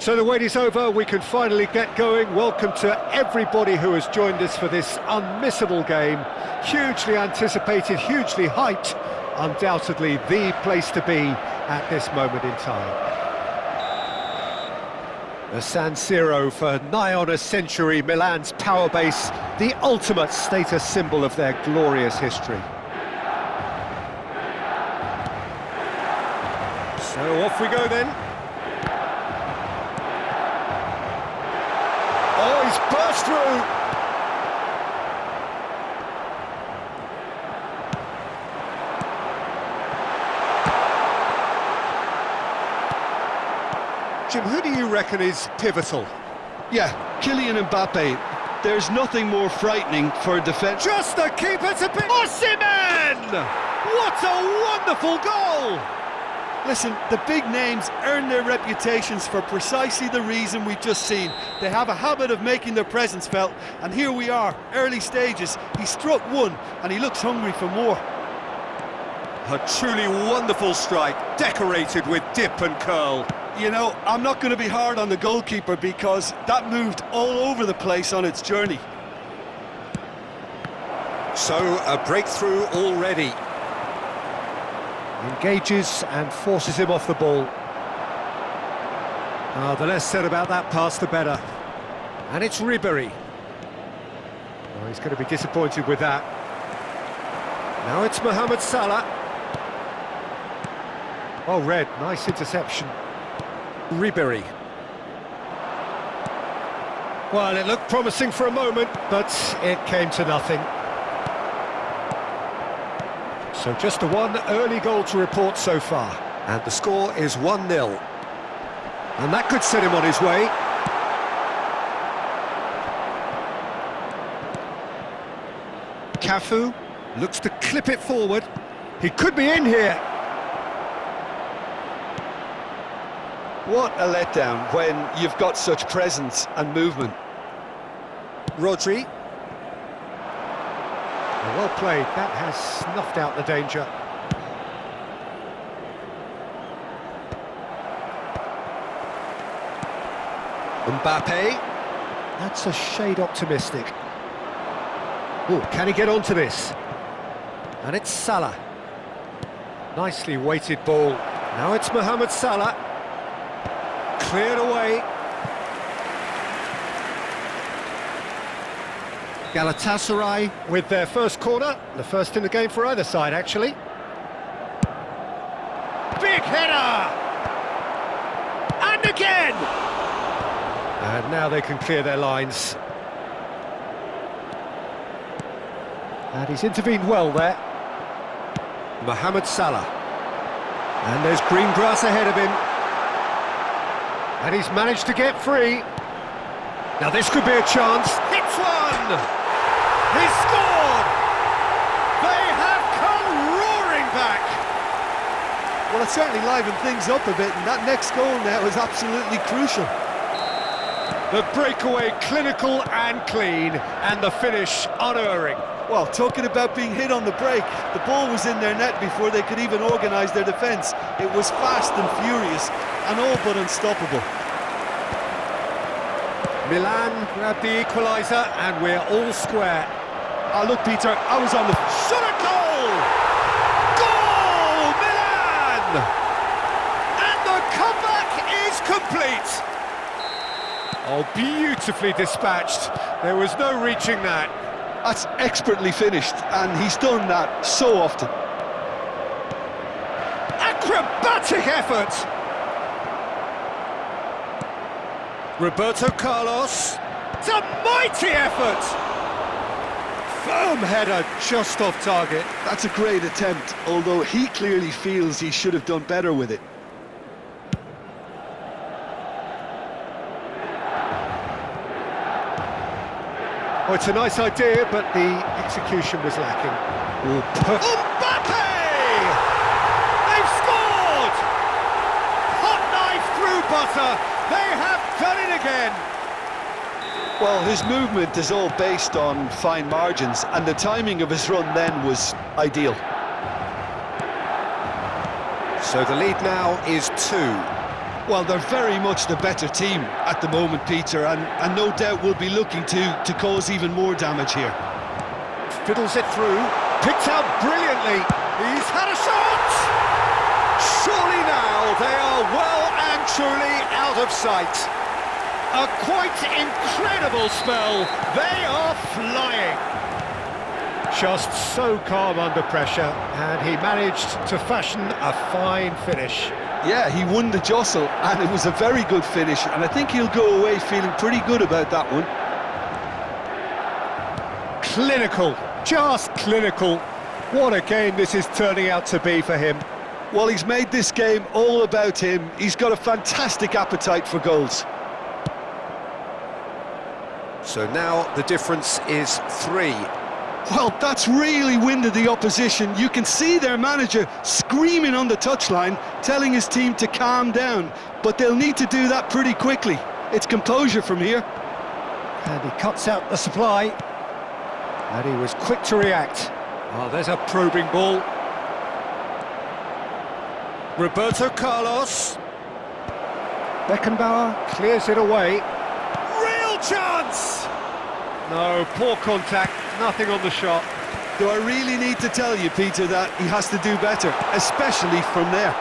So the wait is over, we can finally get going. Welcome to everybody who has joined us for this unmissable game. Hugely anticipated, hugely hyped. Undoubtedly the place to be at this moment in time. The San Siro for nigh on a century, Milan's power base, the ultimate status symbol of their glorious history. So off we go then. Oh, he's burst through! Jim, who do you reckon is pivotal? Yeah, Kylian Mbappe. There's nothing more frightening for a defence. Just the keeper to pick. Osimhen! What a wonderful goal! Listen, the big names earn their reputations for precisely the reason we've just seen. They have a habit of making their presence felt, and here we are, early stages. He struck one, and he looks hungry for more. A truly wonderful strike, decorated with dip and curl. You know, I'm not going to be hard on the goalkeeper because that moved all over the place on its journey. So, a breakthrough already. Engages and forces him off the ball. The less said about that pass, the better. And it's Ribery. Oh, he's going to be disappointed with that. Now it's Mohamed Salah. Oh, Red, nice interception. Ribery. Well, it looked promising for a moment, but it came to nothing. So just the one early goal to report so far. And the score is 1-0. And that could set him on his way. Cafu looks to clip it forward. He could be in here. What a letdown when you've got such presence and movement. Rodri. Well played, that has snuffed out the danger. Mbappe. That's a shade optimistic. Oh, can he get onto this? And it's Salah. Nicely weighted ball. Now it's Mohamed Salah. Cleared away. Galatasaray with their first corner, the first in the game for either side, actually. Big header! And again! And now they can clear their lines. And he's intervened well there. Mohamed Salah. And there's green grass ahead of him. And he's managed to get free. Now this could be a chance. Hits one! He scored! They have come roaring back! Well, it certainly livened things up a bit, and that next goal now is absolutely crucial. The breakaway clinical and clean, and the finish unerring. Well, talking about being hit on the break, the ball was in their net before they could even organise their defence. It was fast and furious, and all but unstoppable. Milan grabbed the equaliser, and we're all square. Oh, look, Peter, I was on the... Shot a goal! Goal, Milan! And the comeback is complete! Oh, beautifully dispatched. There was no reaching that. That's expertly finished, and he's done that so often. Acrobatic effort! Roberto Carlos. It's a mighty effort! Firm header just off target. That's a great attempt, although he clearly feels he should have done better with it. Oh, it's a nice idea, but the execution was lacking. Mbappe! They've scored! Hot knife through butter. They have done it again. Well, his movement is all based on fine margins, and the timing of his run then was ideal. So the lead now is 2. Well, they're very much the better team at the moment, Peter, and no doubt will be looking to cause even more damage here. Fiddles it through, picked out brilliantly. He's had a shot! Surely now they are well and truly out of sight. A quite incredible spell. They are flying. Just so calm under pressure, and he managed to fashion a fine finish. Yeah, he won the jostle, and it was a very good finish, and I think he'll go away feeling pretty good about that one. Clinical, just clinical. What a game this is turning out to be for him. Well, he's made this game all about him. He's got a fantastic appetite for goals. So now the difference is 3. Well, that's really winded the opposition. You can see their manager screaming on the touchline, telling his team to calm down, but they'll need to do that pretty quickly. It's composure from here. And he cuts out the supply. And he was quick to react. Oh, there's a probing ball. Roberto Carlos. Beckenbauer clears it away. Real chance! No, poor contact, nothing on the shot. Do I really need to tell you, Peter, that he has to do better, especially from there?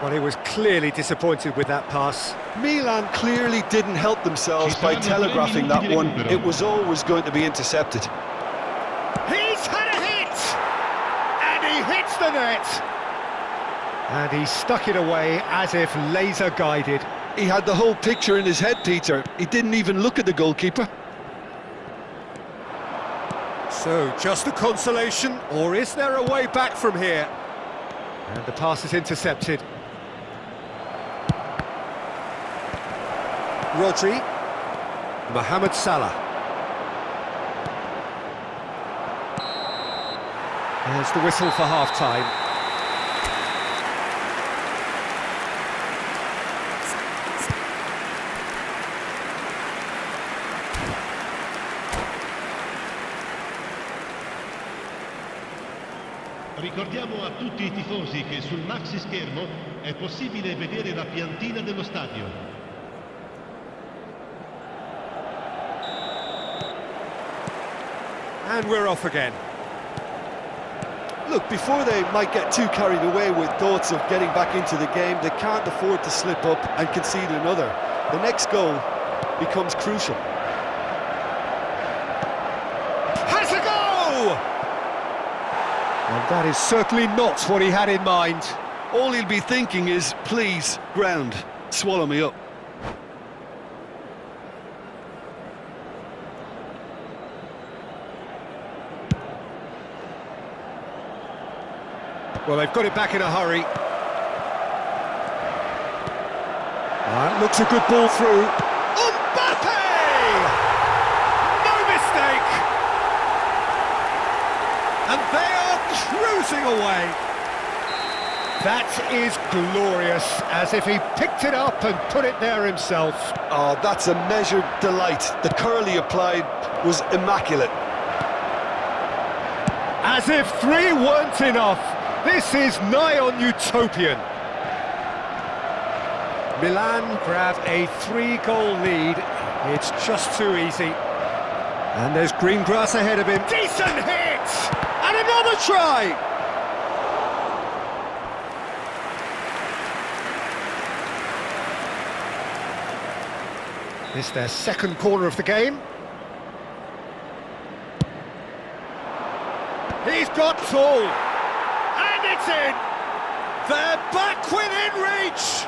Well, he was clearly disappointed with that pass. Milan clearly didn't help themselves by telegraphing that one. It was always going to be intercepted. He's had a hit! And he hits the net! And he stuck it away as if laser-guided. He had the whole picture in his head, Peter. He didn't even look at the goalkeeper. So, just a consolation, or is there a way back from here? And the pass is intercepted. Rodri. Mohamed Salah. There's the whistle for half-time. Ricordiamo a tutti I tifosi che sul maxi schermo è possibile vedere la piantina dello stadio. And we're off again. Look, before they might get too carried away with thoughts of getting back into the game, they can't afford to slip up and concede another. The next goal becomes crucial. Has a go! And that is certainly not what he had in mind. All he'll be thinking is, please, ground, swallow me up. Well, they've got it back in a hurry. That looks a good ball through. Mbappe! No mistake! And they are cruising away. That is glorious, as if he picked it up and put it there himself. Oh, that's a measured delight. The curl he applied was immaculate. As if 3 weren't enough. This is nigh on utopian. Milan grab a 3-goal lead. It's just too easy. And there's green grass ahead of him. Decent hit! And another try! It's their second corner of the game. He's got tall. And it's in! They're back within reach!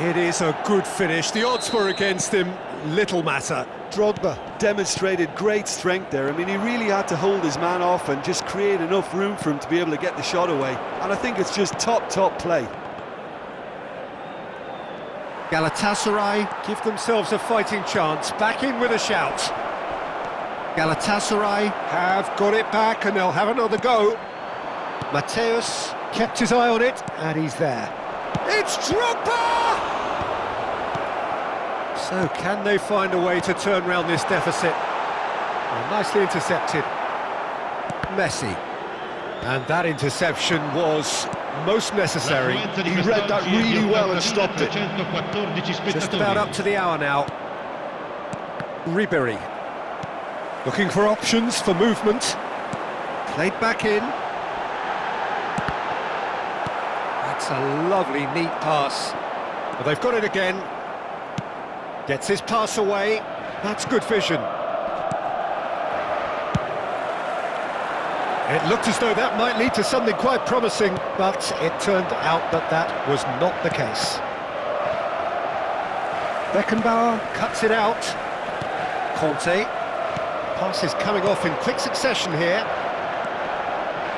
It is a good finish. The odds were against him. Little matter. Drogba demonstrated great strength there. I mean, he really had to hold his man off and just create enough room for him to be able to get the shot away. And I think it's just top play. Galatasaray give themselves a fighting chance. Back in with a shout. Galatasaray have got it back and they'll have another go. Mateus kept his eye on it and he's there. It's Drogba! So can they find a way to turn round this deficit? Well, nicely intercepted. Messi. And that interception was Most necessary. He read that really well and stopped it. Just about up to the hour now. Ribery. Looking for options for movement. Played back in. That's a lovely, neat pass. But they've got it again. Gets his pass away. That's good vision. It looked as though that might lead to something quite promising, but it turned out that that was not the case. Beckenbauer cuts it out. Conte. Pass is coming off in quick succession here.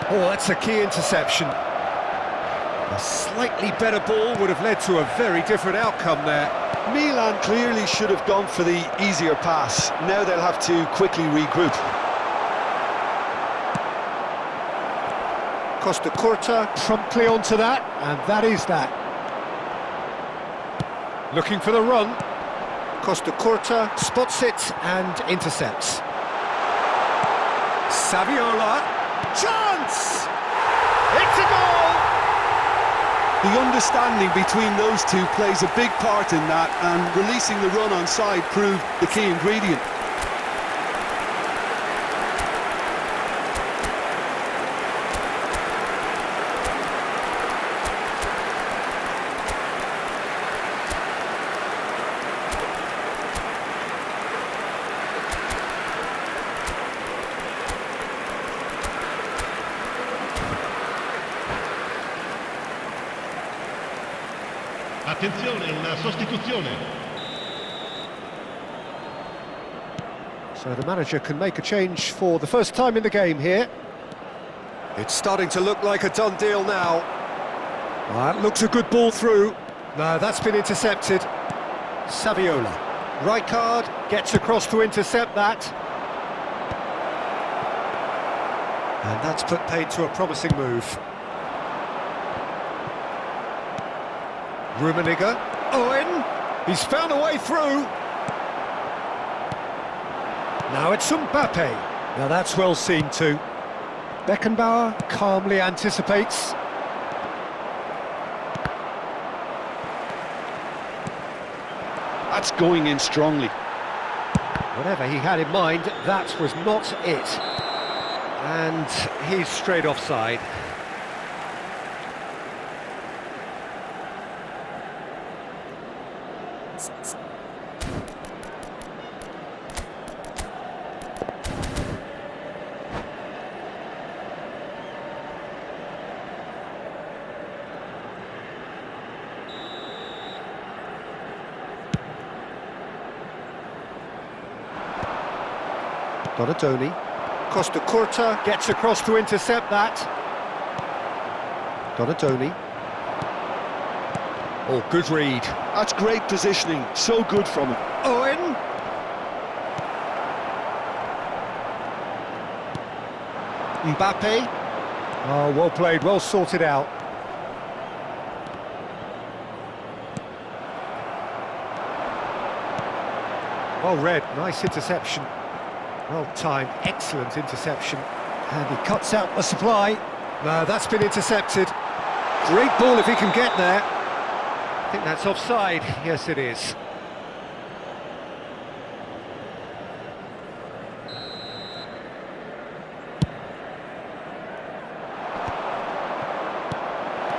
Oh, that's a key interception. A slightly better ball would have led to a very different outcome there. Milan clearly should have gone for the easier pass. Now they'll have to quickly regroup. Costa Curta promptly onto that, and that is that. Looking for the run. Costa Curta spots it and intercepts. Saviola. Chance! It's a goal! The understanding between those two plays a big part in that, and releasing the run on side proved the key ingredient. Attenzione, una sostituzione. So the manager can make a change for the first time in the game here. It's starting to look like a done deal now. That looks a good ball through. No, that's been intercepted. Saviola. Rijkaard gets across to intercept that. And that's put paid to a promising move. Rummenigge. Owen. He's found a way through. Now it's Mbappe. Now that's well seen too. Beckenbauer calmly anticipates. That's going in strongly. Whatever he had in mind, that was not it. And he's straight offside. Donadoni. Costa Curta gets across to intercept that. Donadoni. Oh, good read. That's great positioning, so good from him. Owen. Mbappe. Oh, well played, well sorted out. Well read, nice interception. Well timed, excellent interception. And he cuts out the supply. No, that's been intercepted. Great ball if he can get there. I think that's offside. Yes, it is.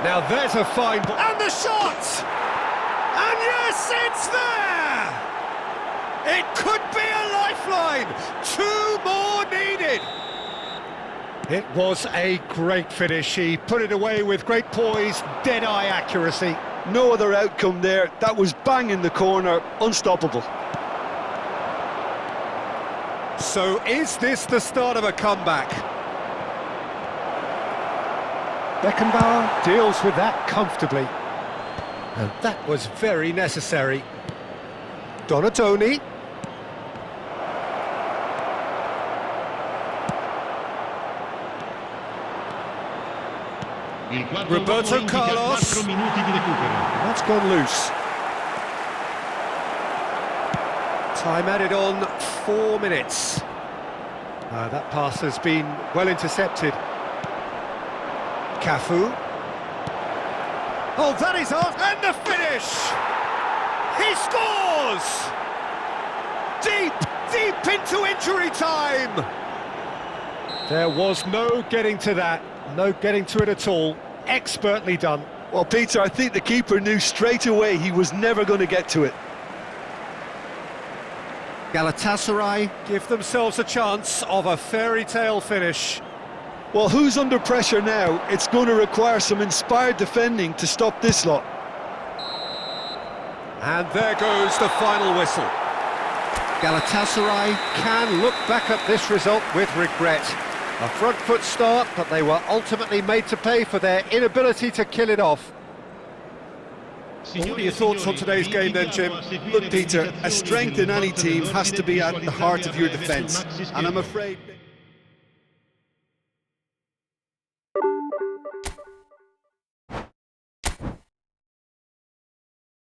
Now there's a fine ball. And the shot! And yes, it's there! It could be a lifeline! 2 more needed! It was a great finish. He put it away with great poise, dead-eye accuracy. No other outcome there. That was bang in the corner, unstoppable. So is this the start of a comeback? Beckenbauer deals with that comfortably. And that was very necessary. Donatoni. Roberto Carlos. 4 minuti di recupero. That's gone loose. Time added on 4 minutes. That pass has been well intercepted. Cafu. Oh, that is off, and the finish! He scores! Deep into injury time! There was no getting to that, no getting to it at all. Expertly done. Well, Peter, I think the keeper knew straight away he was never going to get to it. Galatasaray give themselves a chance of a fairy tale finish. Well, who's under pressure now? It's going to require some inspired defending to stop this lot. And there goes the final whistle. Galatasaray can look back at this result with regret. A front foot start, but they were ultimately made to pay for their inability to kill it off. What are your thoughts on today's game then, Jim? Look, Peter, a strength in any team has to be at the heart of your defence, and I'm afraid...